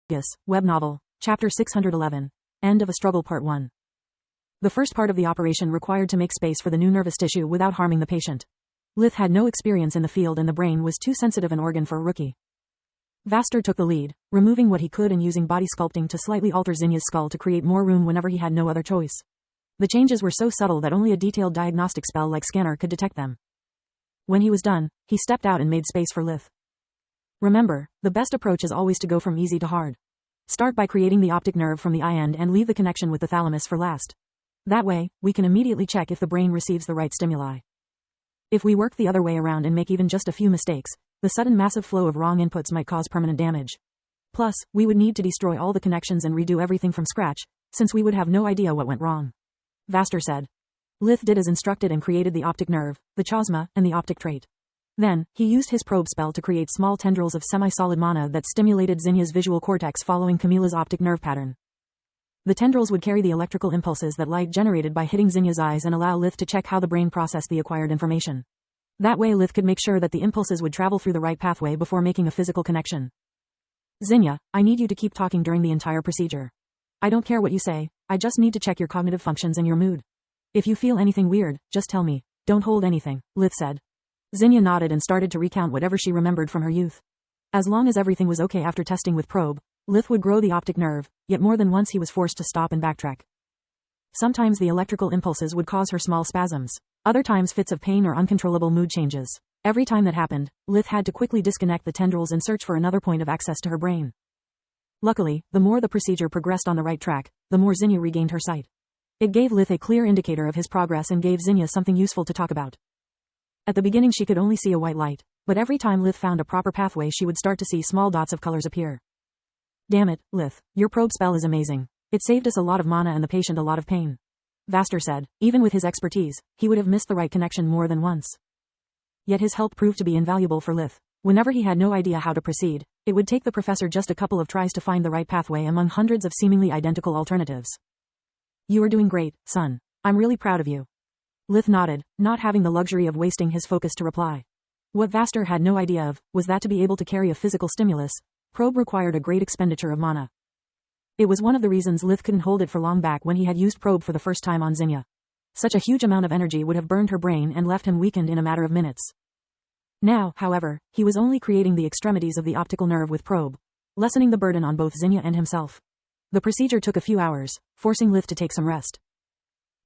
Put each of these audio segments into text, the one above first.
Magus, Web Novel, Chapter 611. End of a Struggle Part 1. The first part of the operation required to make space for the new nervous tissue without harming the patient. Lith had no experience in the field and the brain was too sensitive an organ for a rookie. Vaster took the lead, removing what he could and using body sculpting to slightly alter Zinya's skull to create more room whenever he had no other choice. The changes were so subtle that only a detailed diagnostic spell like scanner could detect them. When he was done, he stepped out and made space for Lith. Remember, the best approach is always to go from easy to hard. Start by creating the optic nerve from the eye end and leave the connection with the thalamus for last. That way, we can immediately check if the brain receives the right stimuli. If we work the other way around and make even just a few mistakes, the sudden massive flow of wrong inputs might cause permanent damage. Plus, we would need to destroy all the connections and redo everything from scratch, since we would have no idea what went wrong. Vaster said. Lith did as instructed and created the optic nerve, the chasma, and the optic trait. Then, he used his probe spell to create small tendrils of semi-solid mana that stimulated Zinya's visual cortex following Camilla's optic nerve pattern. The tendrils would carry the electrical impulses that light generated by hitting Zinya's eyes and allow Lith to check how the brain processed the acquired information. That way Lith could make sure that the impulses would travel through the right pathway before making a physical connection. Zinya, I need you to keep talking during the entire procedure. I don't care what you say, I just need to check your cognitive functions and your mood. If you feel anything weird, just tell me. Don't hold anything, Lith said. Zinya nodded and started to recount whatever she remembered from her youth. As long as everything was okay after testing with probe, Lith would grow the optic nerve, yet more than once he was forced to stop and backtrack. Sometimes the electrical impulses would cause her small spasms, other times fits of pain or uncontrollable mood changes. Every time that happened, Lith had to quickly disconnect the tendrils and search for another point of access to her brain. Luckily, the more the procedure progressed on the right track, the more Zinya regained her sight. It gave Lith a clear indicator of his progress and gave Zinya something useful to talk about. At the beginning she could only see a white light, but every time Lith found a proper pathway she would start to see small dots of colors appear. Damn it, Lith, your probe spell is amazing. It saved us a lot of mana and the patient a lot of pain. Vaster said, even with his expertise, he would have missed the right connection more than once. Yet his help proved to be invaluable for Lith. Whenever he had no idea how to proceed, it would take the professor just a couple of tries to find the right pathway among hundreds of seemingly identical alternatives. You are doing great, son. I'm really proud of you. Lith nodded, not having the luxury of wasting his focus to reply. What Vaster had no idea of, was that to be able to carry a physical stimulus, probe required a great expenditure of mana. It was one of the reasons Lith couldn't hold it for long back when he had used probe for the first time on Zinya. Such a huge amount of energy would have burned her brain and left him weakened in a matter of minutes. Now, however, he was only creating the extremities of the optical nerve with probe, lessening the burden on both Zinya and himself. The procedure took a few hours, forcing Lith to take some rest.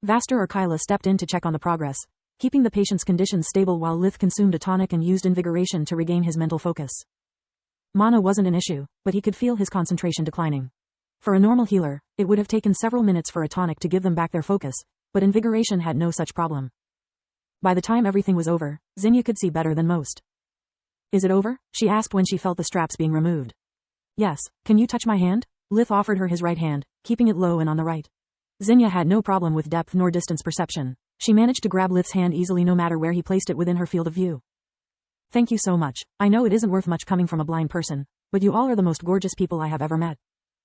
Vaster or Kyla stepped in to check on the progress, keeping the patient's condition stable while Lith consumed a tonic and used invigoration to regain his mental focus. Mana wasn't an issue, but he could feel his concentration declining. For a normal healer, it would have taken several minutes for a tonic to give them back their focus, but invigoration had no such problem. By the time everything was over, Zinya could see better than most. Is it over? She asked when she felt the straps being removed. Yes, can you touch my hand? Lith offered her his right hand, keeping it low and on the right. Zinya had no problem with depth nor distance perception. She managed to grab Lith's hand easily no matter where he placed it within her field of view. Thank you so much. I know it isn't worth much coming from a blind person, but you all are the most gorgeous people I have ever met.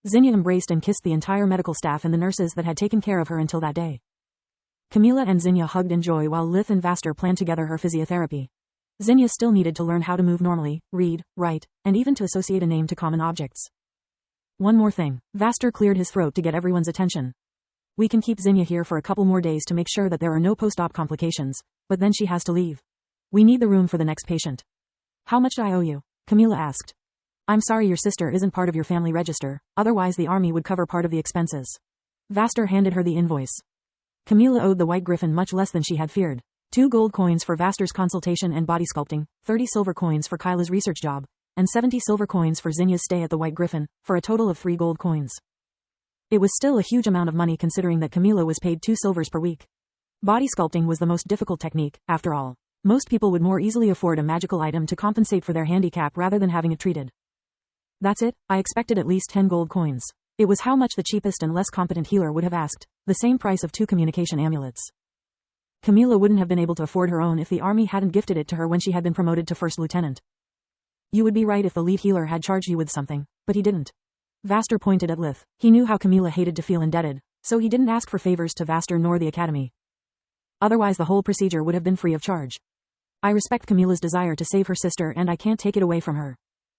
Zinya embraced and kissed the entire medical staff and the nurses that had taken care of her until that day. Camilla and Zinya hugged in joy while Lith and Vaster planned together her physiotherapy. Zinya still needed to learn how to move normally, read, write, and even to associate a name to common objects. One more thing. Vaster cleared his throat to get everyone's attention. We can keep Zinya here for a couple more days to make sure that there are no post-op complications, but then she has to leave. We need the room for the next patient. How much do I owe you? Camilla asked. I'm sorry your sister isn't part of your family register, otherwise the army would cover part of the expenses. Vaster handed her the invoice. Camilla owed the White Griffin much less than she had feared. 2 gold coins for Vaster's consultation and body sculpting, 30 silver coins for Kyla's research job, and 70 silver coins for Zinya's stay at the White Griffin, for a total of 3 gold coins. It was still a huge amount of money considering that Camilla was paid 2 silvers per week. Body sculpting was the most difficult technique, after all. Most people would more easily afford a magical item to compensate for their handicap rather than having it treated. That's it, I expected at least 10 gold coins. It was how much the cheapest and less competent healer would have asked, the same price of 2 communication amulets. Camilla wouldn't have been able to afford her own if the army hadn't gifted it to her when she had been promoted to first lieutenant. You would be right if the lead healer had charged you with something, but he didn't. Vaster pointed at Lith. He knew how Camilla hated to feel indebted, so he didn't ask for favors to Vaster nor the academy. Otherwise the whole procedure would have been free of charge. I respect Camilla's desire to save her sister and I can't take it away from her.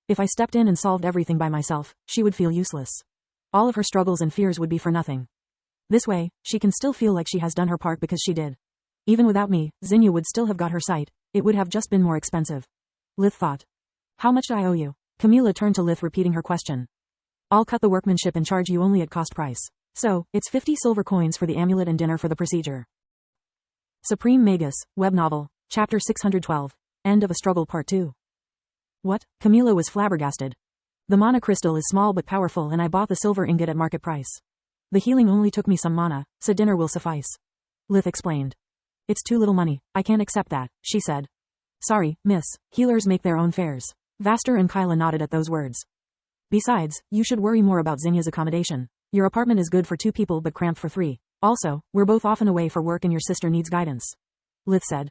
If I stepped in and solved everything by myself, she would feel useless. All of her struggles and fears would be for nothing. This way, she can still feel like she has done her part because she did. Even without me, Zinnia would still have got her sight. It would have just been more expensive. Lith thought. How much do I owe you? Camila turned to Lith, repeating her question. I'll cut the workmanship and charge you only at cost price. So, it's 50 silver coins for the amulet and dinner for the procedure. Supreme Magus, web novel, chapter 612. End of a Struggle Part 2. What? Camila was flabbergasted. The mana crystal is small but powerful, and I bought the silver ingot at market price. The healing only took me some mana, so dinner will suffice. Lith explained. It's too little money, I can't accept that, she said. Sorry, miss, healers make their own fares. Vaster and Kyla nodded at those words. Besides, you should worry more about Zinnia's accommodation. Your apartment is good for 2 people but cramped for 3. Also, we're both often away for work and your sister needs guidance. Lith said.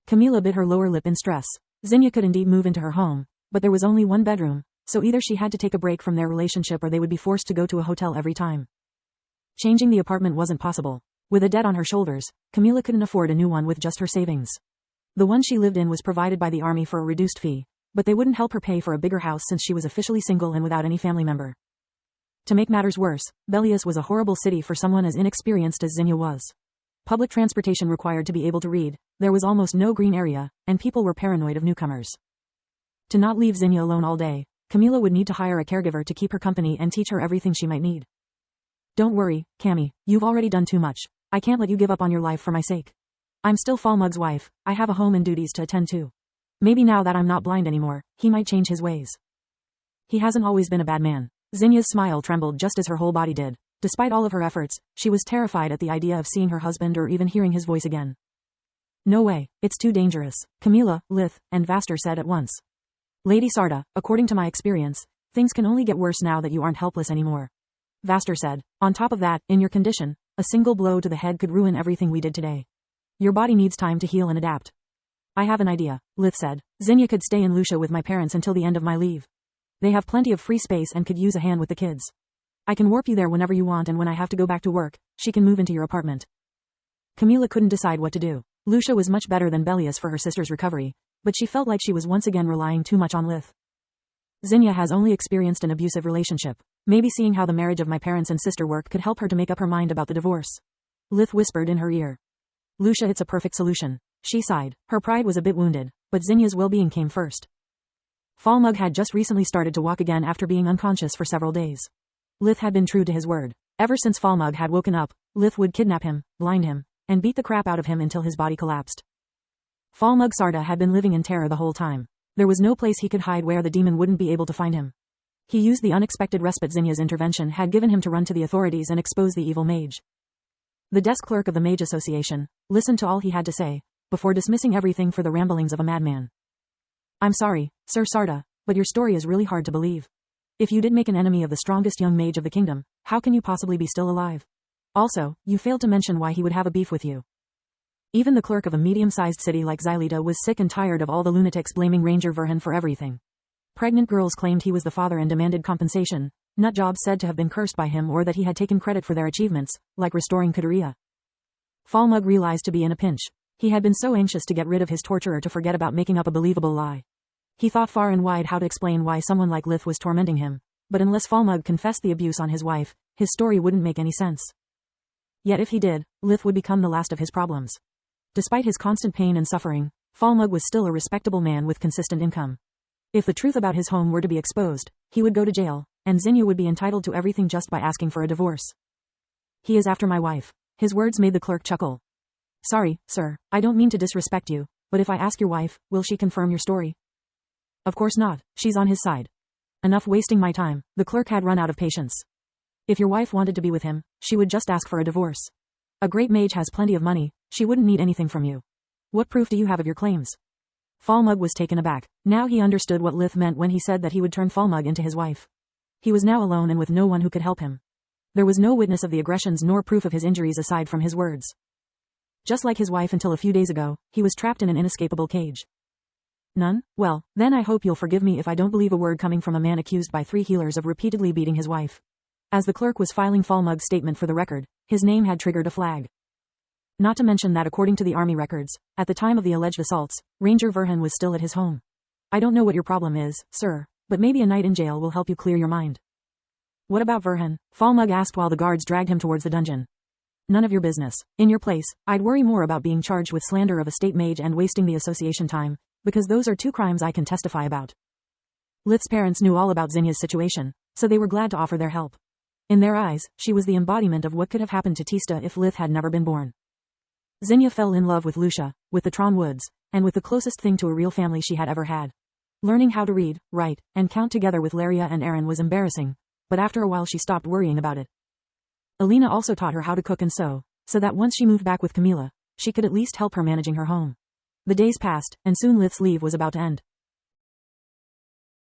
Camila bit her lower lip in stress. Zinnia could indeed move into her home, but there was only 1 bedroom, so either she had to take a break from their relationship or they would be forced to go to a hotel every time. Changing the apartment wasn't possible. With a debt on her shoulders, Camila couldn't afford a new one with just her savings. The one she lived in was provided by the army for a reduced fee, but they wouldn't help her pay for a bigger house since she was officially single and without any family member. To make matters worse, Belias was a horrible city for someone as inexperienced as Zinnia was. Public transportation required to be able to read, there was almost no green area, and people were paranoid of newcomers. To not leave Zinnia alone all day, Camila would need to hire a caregiver to keep her company and teach her everything she might need. Don't worry, Cammy, you've already done too much. I can't let you give up on your life for my sake. I'm still Falmug's wife, I have a home and duties to attend to. Maybe now that I'm not blind anymore, he might change his ways. He hasn't always been a bad man. Zinnia's smile trembled just as her whole body did. Despite all of her efforts, she was terrified at the idea of seeing her husband or even hearing his voice again. No way, it's too dangerous, Camila, Lith, and Vaster said at once. Lady Sarda, according to my experience, things can only get worse now that you aren't helpless anymore. Vaster said, on top of that, in your condition, a single blow to the head could ruin everything we did today. Your body needs time to heal and adapt. I have an idea, Lith said. Zinnia could stay in Lucia with my parents until the end of my leave. They have plenty of free space and could use a hand with the kids. I can warp you there whenever you want, and when I have to go back to work, she can move into your apartment. Camila couldn't decide what to do. Lucia was much better than Belias for her sister's recovery, but she felt like she was once again relying too much on Lith. Zinnia has only experienced an abusive relationship. Maybe seeing how the marriage of my parents and sister work could help her to make up her mind about the divorce. Lith whispered in her ear. Lucia, it's a perfect solution. She sighed. Her pride was a bit wounded, but Zinnia's well-being came first. Falmug had just recently started to walk again after being unconscious for several days. Lith had been true to his word. Ever since Falmug had woken up, Lith would kidnap him, blind him, and beat the crap out of him until his body collapsed. Falmug Sarda had been living in terror the whole time. There was no place he could hide where the demon wouldn't be able to find him. He used the unexpected respite Zinnia's intervention had given him to run to the authorities and expose the evil mage. The desk clerk of the Mage Association listened to all he had to say, before dismissing everything for the ramblings of a madman. I'm sorry, Sir Sarda, but your story is really hard to believe. If you did make an enemy of the strongest young mage of the kingdom, how can you possibly be still alive? Also, you failed to mention why he would have a beef with you. Even the clerk of a medium-sized city like Xylita was sick and tired of all the lunatics blaming Ranger Verhan for everything. Pregnant girls claimed he was the father and demanded compensation, nut jobs said to have been cursed by him or that he had taken credit for their achievements, like restoring Kadoria. Falmug realized to be in a pinch. He had been so anxious to get rid of his torturer to forget about making up a believable lie. He thought far and wide how to explain why someone like Lith was tormenting him, but unless Falmug confessed the abuse on his wife, his story wouldn't make any sense. Yet if he did, Lith would become the last of his problems. Despite his constant pain and suffering, Falmug was still a respectable man with consistent income. If the truth about his home were to be exposed, he would go to jail, and Zinnia would be entitled to everything just by asking for a divorce. He is after my wife. His words made the clerk chuckle. Sorry, sir, I don't mean to disrespect you, but if I ask your wife, will she confirm your story? Of course not, she's on his side. Enough wasting my time, the clerk had run out of patience. If your wife wanted to be with him, she would just ask for a divorce. A great mage has plenty of money, she wouldn't need anything from you. What proof do you have of your claims? Falmug was taken aback. Now he understood what Lith meant when he said that he would turn Falmug into his wife. He was now alone and with no one who could help him. There was no witness of the aggressions nor proof of his injuries aside from his words. Just like his wife until a few days ago, he was trapped in an inescapable cage. None? Well, then I hope you'll forgive me if I don't believe a word coming from a man accused by 3 healers of repeatedly beating his wife. As the clerk was filing Falmug's statement for the record, his name had triggered a flag. Not to mention that according to the army records, at the time of the alleged assaults, Ranger Verhan was still at his home. I don't know what your problem is, sir, But maybe a night in jail will help you clear your mind. What about Verhan? Falmug asked while the guards dragged him towards the dungeon. None of your business. In your place, I'd worry more about being charged with slander of a state mage and wasting the association time, because those are 2 crimes I can testify about. Lith's parents knew all about Zinya's situation, so they were glad to offer their help. In their eyes, she was the embodiment of what could have happened to Tista if Lith had never been born. Zinya fell in love with Lucia, with the Tron Woods, and with the closest thing to a real family she had ever had. Learning how to read, write, and count together with Laria and Aaron was embarrassing, but after a while she stopped worrying about it. Alina also taught her how to cook and sew, so that once she moved back with Camila, she could at least help her managing her home. The days passed, and soon Lith's leave was about to end.